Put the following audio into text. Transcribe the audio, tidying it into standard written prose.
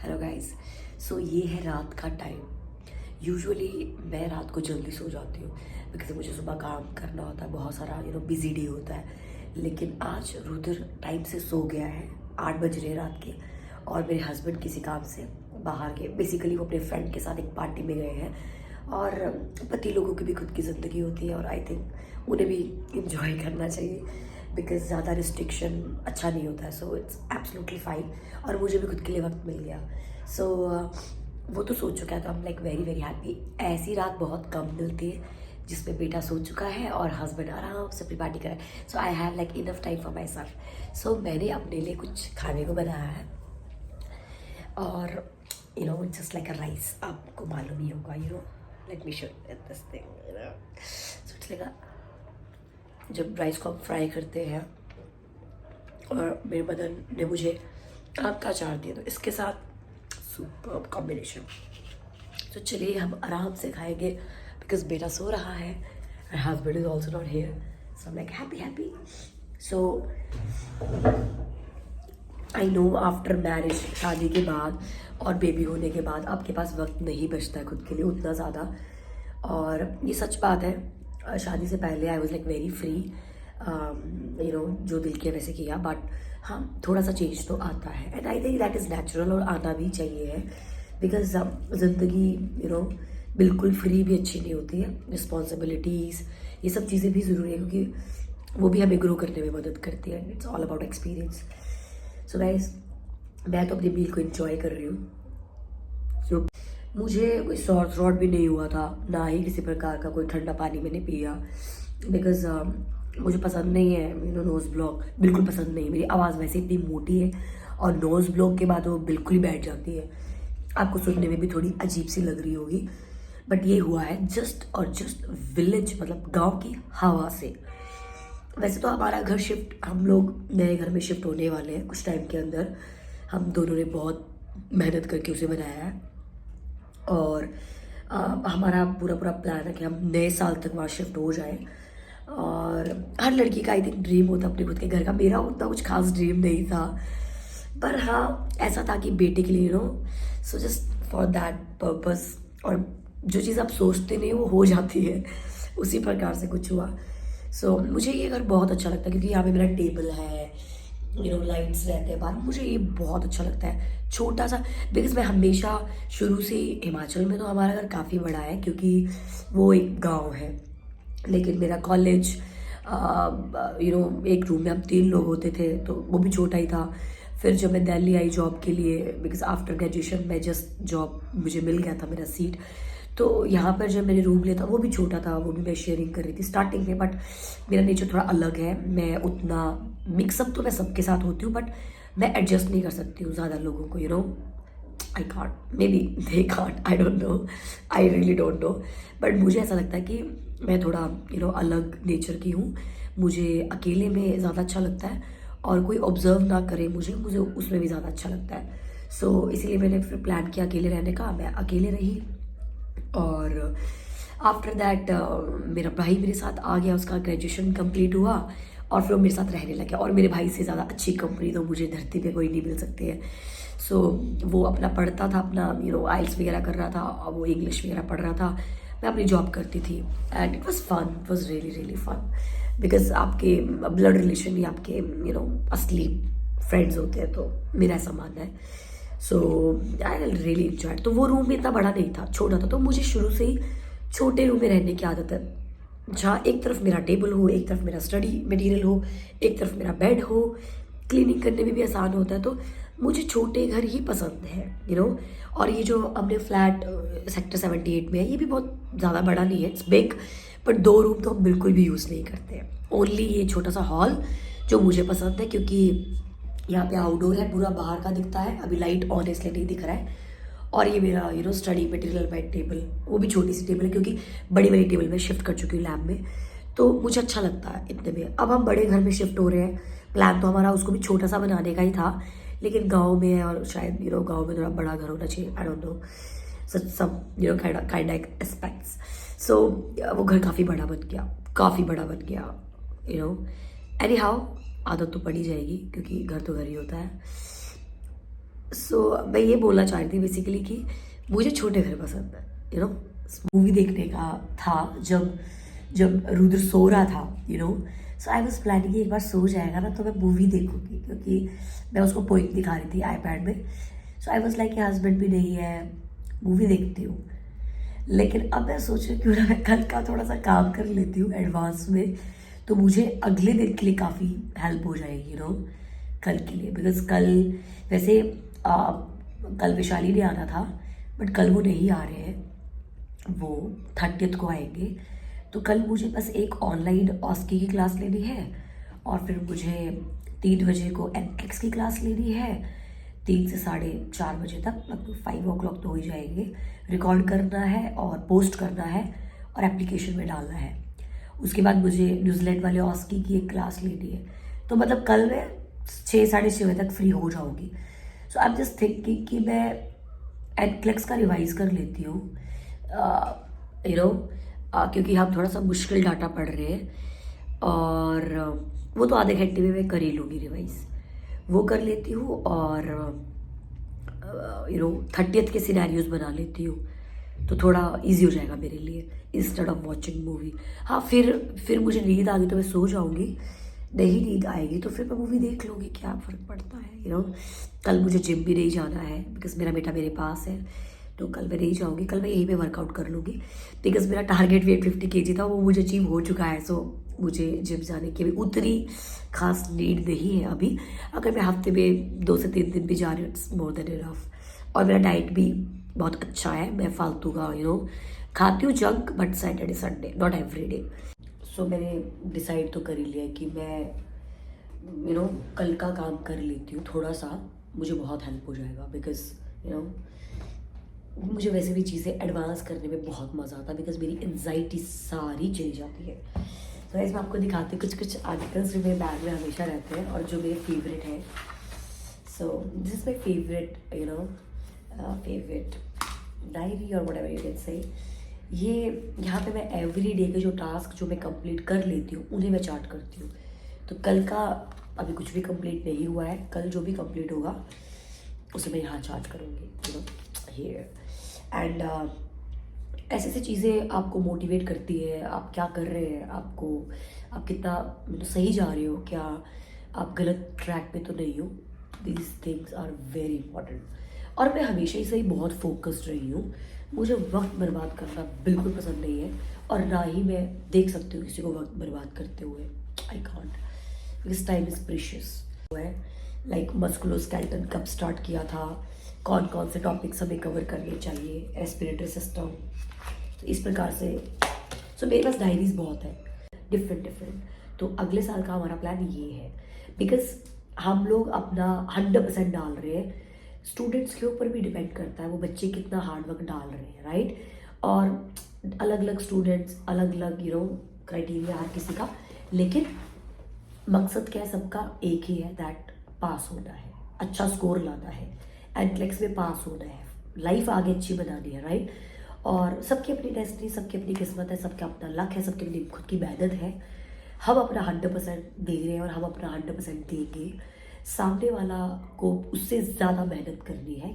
Hello guys. सो ये है रात का टाइम। यूजुअली मैं रात को जल्दी सो जाती हूँ बिकॉज मुझे सुबह काम करना होता है, बहुत सारा बिजी डे होता है। लेकिन आज रुद्र टाइम से सो गया है, 8 बज रहे रात के। और मेरे हस्बैंड किसी काम से बाहर के, बेसिकली वो अपने फ्रेंड के साथ एक पार्टी में गए हैं। और पति लोगों की भी खुद की ज़िंदगी होती है और आई थिंक उन्हें भी इंजॉय करना चाहिए बिकॉज ज़्यादा रिस्ट्रिक्शन अच्छा नहीं होता है। So it's absolutely fine. और मुझे भी खुद के लिए वक्त मिल गया। सो वो तो सोच चुका है, तो I am like very very happy. ऐसी रात बहुत कम मिलती है जिसमें बेटा सो चुका है और हस्बैंड आराम से अपनी पार्टी करे। So I have like enough time for my self. So मैंने अपने लिए कुछ खाने को बनाया है और जस्ट लाइक अ राइस। आपको मालूम ही होगा, let me show this thing. So it's like जब राइस को हम फ्राई करते हैं और मेरे मदन ने मुझे आम का अचार दिया, तो इसके साथ सुपर कॉम्बिनेशन। तो चलिए हम आराम से खाएंगे बिकॉज बेटा सो रहा है and husband is also not here. So like happy happy. So I know after marriage, शादी के बाद और बेबी होने के बाद आपके पास वक्त नहीं बचता है खुद के लिए उतना ज़्यादा। और ये सच बात है, शादी से पहले I was like very free, जो दिल किया वैसे किया। बट हाँ, थोड़ा सा चेंज तो आता है and I think that is natural और आना भी चाहिए है बिकॉज ज़िंदगी बिल्कुल फ्री भी अच्छी नहीं होती है। रिस्पॉन्सिबिलिटीज़, ये सब चीज़ें भी ज़रूरी है क्योंकि वो भी हमें ग्रो करने में मदद करती है। It's all about experience. So guys, मैं तो अपनी मील को एंजॉय कर रही हूँ। सो मुझे कोई सॉर थ्रॉट भी नहीं हुआ था, ना ही किसी प्रकार का कोई ठंडा पानी मैंने पिया बिकॉज मुझे पसंद नहीं है नोज़ ब्लॉक, बिल्कुल पसंद नहीं। मेरी आवाज़ वैसे इतनी मोटी है और नोज़ ब्लॉक के बाद वो बिल्कुल ही बैठ जाती है। आपको सुनने में भी थोड़ी अजीब सी लग रही होगी, बट ये हुआ है जस्ट और जस्ट विलेज, मतलब गांव की हवा से। वैसे तो हमारा घर शिफ्ट, हम लोग नए घर में शिफ्ट होने वाले हैं कुछ टाइम के अंदर। हम दोनों ने बहुत मेहनत करके उसे बनाया है और हमारा पूरा पूरा प्लान है कि हम नए साल तक वहाँ शिफ्ट हो जाएं। और हर लड़की का आई थिंक ड्रीम होता है अपने खुद के घर का। मेरा उतना कुछ खास ड्रीम नहीं था, पर हाँ ऐसा था कि बेटे के लिए so just for that purpose. और जो चीज़ आप सोचते नहीं वो हो जाती है, उसी प्रकार से कुछ हुआ। सो मुझे ये घर बहुत अच्छा लगता है क्योंकि यहाँ पे मेरा टेबल है, लाइट्स रहते हैं बाहर। मुझे ये बहुत अच्छा लगता है, छोटा सा। बिकॉज मैं हमेशा शुरू से ही हिमाचल में, तो हमारा घर काफ़ी बड़ा है क्योंकि वो एक गांव है। लेकिन मेरा कॉलेज एक रूम में हम 3 लोग होते थे, तो वो भी छोटा ही था। फिर जब मैं दिल्ली आई जॉब के लिए, बिकॉज आफ्टर ग्रेजुएशन मैं जस्ट जॉब मुझे मिल गया था मेरा सीट, तो यहाँ पर जब मैंने रूम लिया था वो भी छोटा था, वो भी मैं शेयरिंग कर रही थी स्टार्टिंग में। बट मेरा नेचर थोड़ा अलग है, मैं उतना मिक्सअप तो मैं सबके साथ होती हूँ बट मैं एडजस्ट नहीं कर सकती हूँ ज़्यादा लोगों को। I can't, may be they can't, I don't no, I really don't know. But मुझे ऐसा लगता है कि मैं थोड़ा अलग नेचर की हूँ। मुझे अकेले में ज़्यादा अच्छा लगता है और कोई ऑब्जर्व ना करे मुझे उसमें भी ज़्यादा अच्छा लगता है। सो इसीलिए मैंने फिर प्लान किया अकेले रहने का। मैं अकेले रही और आफ्टर दैट मेरा भाई मेरे साथ आ गया, उसका ग्रेजुएशन कंप्लीट हुआ और फिर वो मेरे साथ रहने लगा। और मेरे भाई से ज़्यादा अच्छी कंपनी तो मुझे धरती पे कोई नहीं मिल सकती है। सो वो अपना पढ़ता था, अपना आइल्स वगैरह कर रहा था और वो इंग्लिश वगैरह पढ़ रहा था, मैं अपनी जॉब करती थी। And it was fun, it was really really fun because आपके ब्लड रिलेशन ही आपके असली फ्रेंड्स होते हैं, तो मेरा ऐसा मानना है। सो आई रियली इंजॉय। तो वो रूम भी इतना बड़ा नहीं था, छोटा था। तो मुझे शुरू से ही छोटे रूम में रहने की आदत है, जहाँ एक तरफ मेरा टेबल हो, एक तरफ मेरा स्टडी मटेरियल हो, एक तरफ मेरा बेड हो, क्लीनिंग करने में भी आसान होता है। तो मुझे छोटे घर ही पसंद है। और ये जो हमने फ्लैट सेक्टर 78 में है, ये भी बहुत ज़्यादा बड़ा नहीं है, इट्स बिग, बट 2 रूम तो हम बिल्कुल भी यूज़ नहीं करते हैं। ओनली ये छोटा सा हॉल जो मुझे पसंद है क्योंकि यहाँ पे आउटडोर है, पूरा बाहर का दिखता है। अभी लाइट ऑन है इसलिए नहीं दिख रहा है। और ये मेरा स्टडी मटेरियल बेड टेबल, वो भी छोटी सी टेबल है क्योंकि बड़ी बड़ी टेबल में शिफ्ट कर चुकी हूँ लैब में, तो मुझे अच्छा लगता है इतने में। अब हम बड़े घर में शिफ्ट हो रहे हैं, प्लान तो हमारा उसको भी छोटा सा बनाने का ही था, लेकिन गांव में है और शायद गांव में थोड़ा बड़ा घर होना चाहिए, I don't know, some kind aspects. So वो घर काफ़ी बड़ा बन गया, काफ़ी बड़ा बन गया। एनी हाउ आदत तो पड़ी जाएगी क्योंकि घर तो घर ही होता है। मैं ये बोलना चाह रही थी बेसिकली कि मुझे छोटे घर पसंद है, मूवी देखने का था जब जब रुद्र सो रहा था, सो आई वॉज प्लानिंग कि एक बार सो जाएगा ना तो मैं मूवी देखूंगी, क्योंकि मैं उसको पोइम दिखा रही थी आईपैड में। सो आई वॉज लाइक कि हस्बैंड भी नहीं है, मूवी देखती हूँ। लेकिन अब मैं सोच रही हूँ क्यों ना मैं कल का थोड़ा सा काम कर लेती हूँ एडवांस में, तो मुझे अगले दिन के लिए काफ़ी हेल्प हो जाएगी, कल के लिए। बिकॉज कल वैसे कल वैशाली ने आना था, बट कल वो नहीं आ रहे हैं, वो 30th को आएंगे। तो कल मुझे बस एक ऑनलाइन ऑस्की की क्लास लेनी है, और फिर मुझे 3 बजे को एंट्रिक्स की क्लास लेनी है, 3 से 4:30 बजे तक, लगभग 5 o'clock तो हो ही जाएंगे। रिकॉर्ड करना है और पोस्ट करना है और एप्लीकेशन में डालना है। उसके बाद मुझे न्यूजीलैंड वाले ऑस्की की एक क्लास लेनी है। तो मतलब कल मैं 6-6:30 बजे तक फ्री हो जाऊँगी। सो आई एम जस्ट थिंकिंग कि मैं एनक्लेक्स का रिवाइज कर लेती हूँ, क्योंकि हम थोड़ा सा मुश्किल डाटा पढ़ रहे हैं, और वो तो आधे घंटे में मैं कर ही लूँगी रिवाइज, वो कर लेती हूँ। और 30th के सिनेरियोज बना लेती हूँ, तो थोड़ा इजी हो जाएगा मेरे लिए इंस्टेड ऑफ वॉचिंग मूवी। हाँ, फिर मुझे नींद आ गई तो मैं सो जाऊँगी, नहीं नींद आएगी तो फिर मैं मूवी देख लूँगी, क्या फ़र्क पड़ता है। कल मुझे जिम भी नहीं जाना है बिकॉज मेरा बेटा मेरे पास है, तो कल मैं नहीं जाऊँगी, कल मैं यहीं पे वर्कआउट कर लूँगी। बिकॉज मेरा टारगेट वेट 50 kg था, वो मुझे अचीव हो चुका है। सो मुझे जिम जाने की भी उतनी खास नीड नहीं है अभी। अगर मैं हफ्ते में 2 से 3 दिन भी जा रही हूँ, इट्स मोर देन इनफ। और मेरा डाइट भी बहुत अच्छा है, मैं फालतू का खाती हूँ junk, but Saturday Sunday, not every day. So मैंने डिसाइड तो कर ही लिया है कि मैं कल का काम कर लेती हूँ थोड़ा सा, मुझे बहुत हेल्प हो जाएगा। बिकॉज मुझे वैसे भी चीज़ें एडवांस करने में बहुत मज़ा आता है, बिकॉज मेरी एंजाइटी सारी चली जाती है। तो ऐसे मैं आपको दिखाती हूँ कुछ आर्टिकल्स जो मेरे बैग में हमेशा रहते हैं और जो मेरे फेवरेट हैं। So this is my favourite favourite diary और व्हाटएवर यू कैन से। ये यहाँ पे मैं एवरी डे के जो टास्क जो मैं कंप्लीट कर लेती हूँ उन्हें मैं चार्ट करती हूँ। तो कल का अभी कुछ भी कंप्लीट नहीं हुआ है, कल जो भी कंप्लीट होगा उसे मैं यहाँ चार्ट करूँगी, हियर। एंड ऐसी ऐसी चीज़ें आपको मोटिवेट करती है, आप क्या कर रहे हैं, आप कितना सही जा रहे हो, क्या आप गलत ट्रैक पे तो नहीं हो। These things are very important. और मैं हमेशा ही से ही बहुत फोकस्ड रही हूँ, मुझे वक्त बर्बाद करना बिल्कुल पसंद नहीं है, और ना ही मैं देख सकती हूँ किसी को वक्त बर्बाद करते हुए। I can't, because time is precious है। लाइक मस्कुलोस्केलेटन कब स्टार्ट किया था, कौन कौन से टॉपिक्स हमें कवर करने चाहिए, रेस्पिरेटरी सिस्टम, तो इस प्रकार से। सो मेरे पास डायरीज बहुत है डिफरेंट। तो अगले साल का हमारा प्लान ये है, बिकॉज हम लोग अपना 100% डाल रहे हैं। स्टूडेंट्स के ऊपर भी डिपेंड करता है वो बच्चे कितना हार्डवर्क डाल रहे हैं, राइट। और अलग अलग स्टूडेंट्स, अलग अलग क्राइटेरिया हर किसी का, लेकिन मकसद क्या है सबका एक ही है, दैट पास होना है, अच्छा स्कोर लाना है, एंट्रेक्स में पास होना है, लाइफ आगे अच्छी बनानी है, राइट। और सबकी अपनी डेस्टिनी, सबकी अपनी किस्मत है, सबका अपना लक है, सबकी अपनी खुद की मेहनत है। हम अपना 100% दे रहे हैं और हम अपना 100% देंगे। सामने वाला को उससे ज़्यादा मेहनत करनी है,